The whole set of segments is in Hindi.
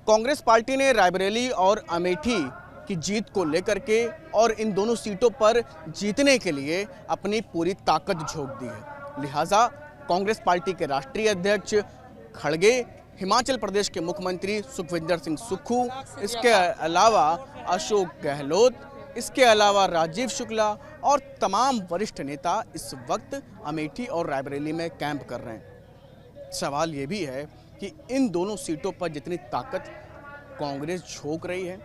कांग्रेस पार्टी ने रायबरेली और अमेठी की जीत को लेकर के और इन दोनों सीटों पर जीतने के लिए अपनी पूरी ताकत झोंक दी है। लिहाजा कांग्रेस पार्टी के राष्ट्रीय अध्यक्ष खड़गे, हिमाचल प्रदेश के मुख्यमंत्री सुखविंदर सिंह सुक्खू, इसके अलावा अशोक गहलोत, इसके अलावा राजीव शुक्ला और तमाम वरिष्ठ नेता इस वक्त अमेठी और रायबरेली में कैंप कर रहे हैं। सवाल ये भी है कि इन दोनों सीटों पर जितनी ताकत कांग्रेस झोंक रही है,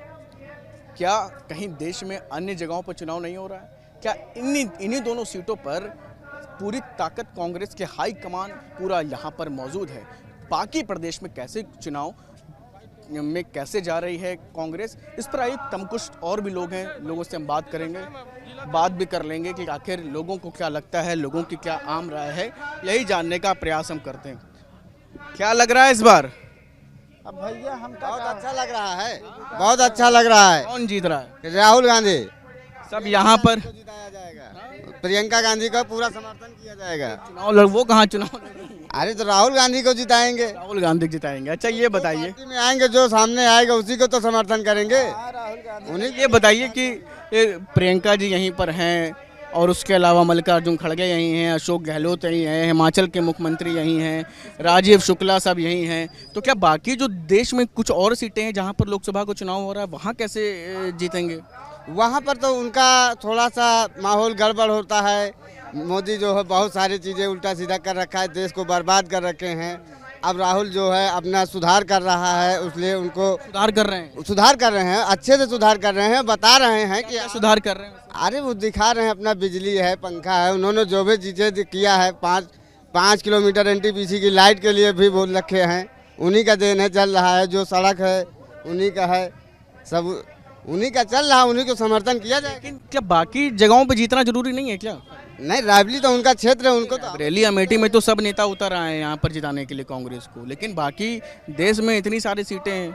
क्या कहीं देश में अन्य जगहों पर चुनाव नहीं हो रहा है? क्या इन्हीं दोनों सीटों पर पूरी ताकत कांग्रेस के हाई कमान पूरा यहाँ पर मौजूद है? बाकी प्रदेश में कैसे चुनाव में कैसे जा रही है कांग्रेस, इस पर आइए कुछ और भी लोग हैं, लोगों से हम बात करेंगे, बात भी कर लेंगे कि आखिर लोगों को क्या लगता है, लोगों की क्या आम राय है, यही जानने का प्रयास हम करते हैं। क्या लग रहा है इस बार? अब भैया हम बहुत अच्छा लग रहा है, बहुत अच्छा लग रहा है। कौन जीत रहा है? राहुल गांधी। सब यहाँ पर जिताया जाएगा, प्रियंका गांधी का पूरा समर्थन किया जाएगा। चुनाव वो कहाँ चुनाव? अरे तो राहुल गांधी को जिताएंगे, राहुल गांधी जिताएंगे। अच्छा ये बताइए, में आएंगे जो सामने आएगा उसी को तो समर्थन करेंगे। उन्हें ये बताइए कि प्रियंका जी यहीं पर हैं और उसके अलावा मल्लिकार्जुन खड़गे यहीं हैं, अशोक गहलोत यहीं हैं, हिमाचल के मुख्यमंत्री यहीं हैं, राजीव शुक्ला सब यहीं हैं, तो क्या बाकी जो देश में कुछ और सीटें हैं जहां पर लोकसभा को चुनाव हो रहा है वहां कैसे जीतेंगे? वहाँ पर तो उनका थोड़ा सा माहौल गड़बड़ होता है। मोदी जो है बहुत सारी चीज़ें उल्टा सीधा कर रखा है, देश को बर्बाद कर रखे हैं। अब राहुल जो है अपना सुधार कर रहा है, इसलिए उनको सुधार कर रहे हैं, अच्छे से सुधार कर रहे हैं, बता रहे हैं कि सुधार कर रहे हैं। अरे वो दिखा रहे हैं अपना बिजली है, पंखा है, उन्होंने जो भी चीज़ें किया है, 5 किलोमीटर एनटीपीसी की लाइट के लिए भी बोल रखे हैं, उन्हीं का देन है, चल रहा है। जो सड़क है उन्हीं का है, सब उन्हीं का चल रहा है, उन्हीं को समर्थन किया जाए। लेकिन क्या बाकी जगहों पर जीतना जरूरी नहीं है क्या? नहीं, रायबरेली तो उनका क्षेत्र है, उनको तो रायबरेली अमेठी में तो सब नेता उतर आए हैं यहाँ पर जिताने के लिए कांग्रेस को, लेकिन बाकी देश में इतनी सारी सीटें हैं,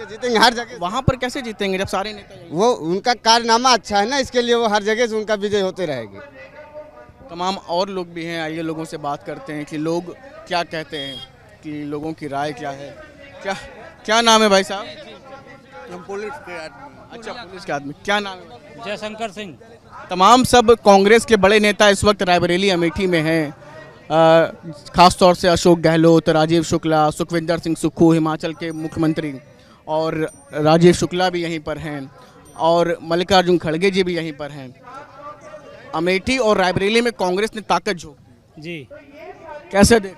जीतेंगे हर जगह। वहाँ पर कैसे जीतेंगे जब सारे नेता? वो उनका कारनामा अच्छा है ना, इसके लिए वो हर जगह से उनका विजय होते रहेगी। तमाम और लोग भी हैं, आइए लोगों से बात करते हैं कि लोग क्या कहते हैं, कि लोगों की राय क्या है। क्या नाम है भाई साहब? हम पुलिस के आदमी। अच्छा, पुलिस के आदमी। क्या नाम है? जयशंकर सिंह। तमाम सब कांग्रेस के बड़े नेता इस वक्त रायबरेली अमेठी में हैं, खास तौर से अशोक गहलोत, राजीव शुक्ला, सुखविंदर सिंह सुक्खू हिमाचल के मुख्यमंत्री, और राजीव शुक्ला भी यहीं पर हैं, और मल्लिकार्जुन खड़गे जी भी यहीं पर हैं। अमेठी और रायबरेली में कांग्रेस ने ताकत झोंक जी। कैसे देख?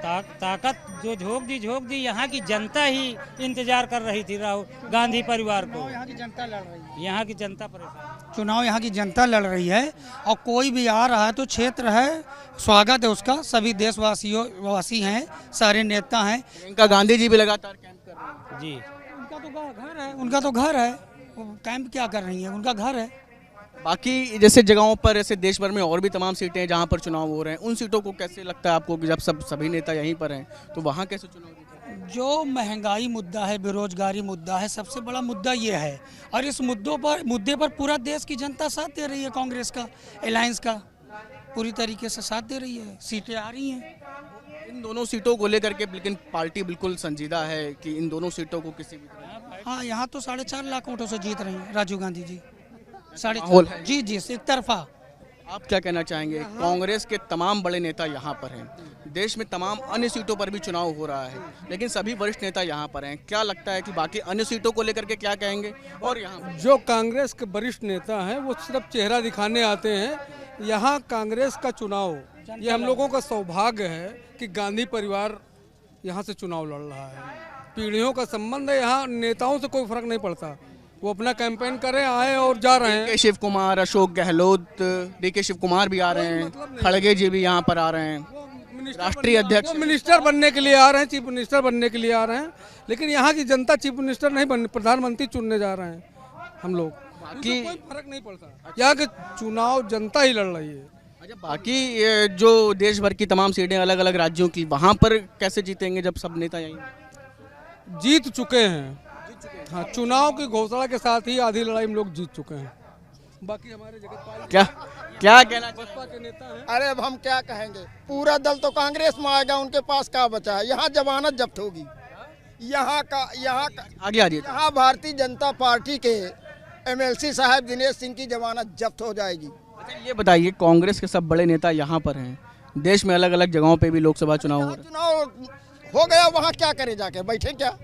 ताकत जो झोंक दी, यहाँ की जनता ही इंतजार कर रही थी राहुल गांधी परिवार को। यहाँ की जनता लड़ रही है, यहाँ की जनता परेशान। चुनाव यहाँ की जनता लड़ रही है, और कोई भी आ रहा है तो क्षेत्र है, स्वागत है उसका। सभी देशवासी हैं, सारे नेता हैं। प्रियंका गांधी जी भी लगातार कैंप कर रहे हैं। जी, उनका तो घर है, वो कैंप क्या कर रही है, उनका घर है। बाकी जैसे जगहों पर, ऐसे देश भर में और भी तमाम सीटें हैं जहां पर चुनाव हो रहे हैं, उन सीटों को कैसे लगता है आपको कि जब सभी नेता यहीं पर हैं तो वहां कैसे चुनाव होगा? जो महंगाई मुद्दा है, बेरोजगारी मुद्दा है, सबसे बड़ा मुद्दा ये है, और इस मुद्दे पर पूरा देश की जनता साथ दे रही है। कांग्रेस का, अलायंस का पूरी तरीके से साथ दे रही है, सीटें आ रही हैं इन दोनों सीटों को लेकर के, लेकिन पार्टी बिल्कुल संजीदा है कि इन दोनों सीटों को किसी भी तरह। हाँ, यहाँ तो 4.5 लाख वोटों से जीत रही हैं राजीव गांधी जी। माहौल है। जी, एक तरफा। आप क्या कहना चाहेंगे? कांग्रेस के तमाम बड़े नेता यहाँ पर हैं, देश में तमाम अन्य सीटों पर भी चुनाव हो रहा है, लेकिन सभी वरिष्ठ नेता यहाँ पर हैं। क्या लगता है कि बाकी अन्य सीटों को लेकर के क्या कहेंगे? और यहाँ जो कांग्रेस के वरिष्ठ नेता हैं वो सिर्फ चेहरा दिखाने आते हैं। यहाँ कांग्रेस का चुनाव, ये हम लोगों का सौभाग्य है कि गांधी परिवार यहाँ से चुनाव लड़ रहा है। पीढ़ियों का संबंध है, यहाँ नेताओं से कोई फर्क नहीं पड़ता, वो अपना कैंपेन करें, आए और जा रहे हैं। शिव कुमार, अशोक गहलोत, डीके शिव कुमार भी आ रहे हैं, खड़गे जी भी यहाँ पर आ रहे हैं, राष्ट्रीय अध्यक्ष मिनिस्टर बनने के लिए आ रहे हैं, चीफ मिनिस्टर बनने के लिए आ रहे हैं। लेकिन यहाँ की जनता चीफ मिनिस्टर नहीं बनने, प्रधानमंत्री चुनने जा रहे हैं हम लोग। बाकी कोई फर्क नहीं पड़ता, यहाँ के चुनाव जनता ही लड़ रही है। अच्छा, बाकी जो देश भर की तमाम सीटें अलग अलग राज्यों की, वहाँ पर कैसे जीतेंगे जब सब नेता यहीं जीत चुके हैं? हाँ, चुनाव की घोषणा के साथ ही आधी लड़ाई हम लोग जीत चुके हैं। बाकी हमारे जगत क्या कहना बसपा के नेता हैं। अरे अब हम क्या कहेंगे, पूरा दल तो कांग्रेस में आएगा, उनके पास क्या बचा है, यहाँ जमानत जब्त होगी। यहाँ का आगे आ जाइए। यहाँ भारतीय जनता पार्टी के एमएलसी साहब दिनेश सिंह की जमानत जब्त हो जाएगी। अच्छा ये बताइए, कांग्रेस के सब बड़े नेता यहाँ पर हैं, देश में अलग अलग जगहों पे भी लोकसभा चुनाव हो रहे हैं। चुनाव हो गया, वहाँ क्या करे जाके, बैठे क्या?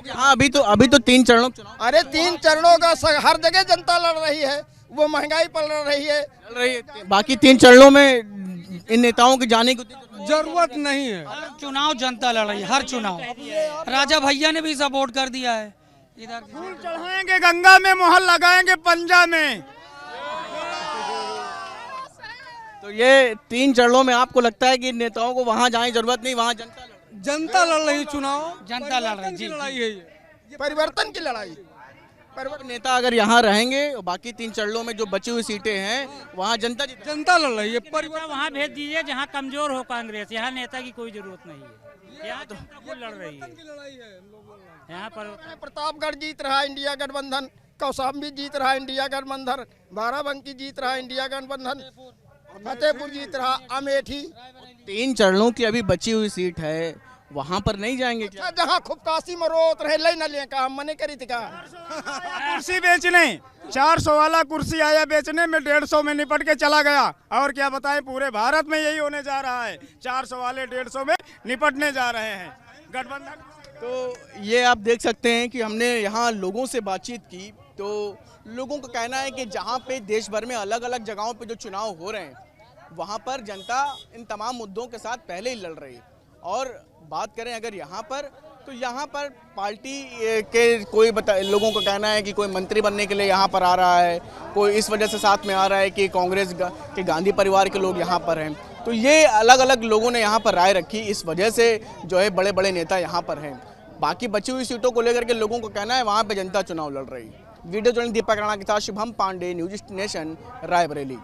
हाँ अभी तो 3 चरणों में चुनाव अरे 3 चरणों का हर जगह जनता लड़ रही है, वो महंगाई पर लड़ रही है। चल रही है। बाकी 3 चरणों में इन नेताओं के जाने की जरूरत नहीं है। चुनाव जनता लड़ रही है, हर चुनाव। राजा भैया ने भी सपोर्ट कर दिया है। इधर फूल चढ़ाएंगे गंगा में, मोहर लगाएंगे पंजा में। तो ये 3 चरणों में आपको लगता है कि नेताओं को वहाँ जाने की जरूरत नहीं, वहाँ जनता लड़ रही चुनाव, जनता लड़ रही, जी, लड़ाई है ये। परिवर्तन की लड़ाई। नेता अगर यहाँ रहेंगे और बाकी 3 चरणों में जो बची हुई सीटें हैं वहाँ जनता लड़ रही है। परिवार वहाँ भेज दीजिए जहाँ कमजोर हो कांग्रेस, यहाँ नेता की कोई जरूरत नहीं है, यहाँ जनता को लड़ रही है। यहाँ पर प्रतापगढ़ जीत रहा इंडिया गठबंधन, कौशाम्बी जीत रहा इंडिया गठबंधन, बाराबंकी जीत रहा इंडिया गठबंधन, फतेहपुर जीत रहा अमेठी। 3 चरणों की अभी बची हुई सीट है, वहाँ पर नहीं जाएंगे क्या? जहाँ खूब काशी में रोत रहे ले न ले का हम मने करी थी का कुर्सी बेचने 400 वाला कुर्सी आया बेचने में, 150 में निपट के चला गया। और क्या बताएं, पूरे भारत में यही होने जा रहा है, 400 वाले 150 में निपटने जा रहे हैं गठबंधन। तो ये आप देख सकते हैं कि हमने यहाँ लोगों से बातचीत की, तो लोगों का कहना है कि जहाँ पे देश भर में अलग अलग जगहों पे जो चुनाव हो रहे हैं वहाँ पर जनता इन तमाम मुद्दों के साथ पहले ही लड़ रही है। और बात करें अगर यहाँ पर, तो यहाँ पर पार्टी के लोगों का कहना है कि कोई मंत्री बनने के लिए यहाँ पर आ रहा है, कोई इस वजह से साथ में आ रहा है कि कांग्रेस के गांधी परिवार के लोग यहाँ पर हैं। तो ये अलग अलग लोगों ने यहाँ पर राय रखी, इस वजह से जो है बड़े बड़े नेता यहाँ पर हैं। बाकी बची हुई सीटों को लेकर के लोगों को कहना है वहाँ पर जनता चुनाव लड़ रही है। वीडियो जर्नलिस्ट दीपक राणा के साथ शुभम पांडे, न्यूज नेशन, रायबरेली।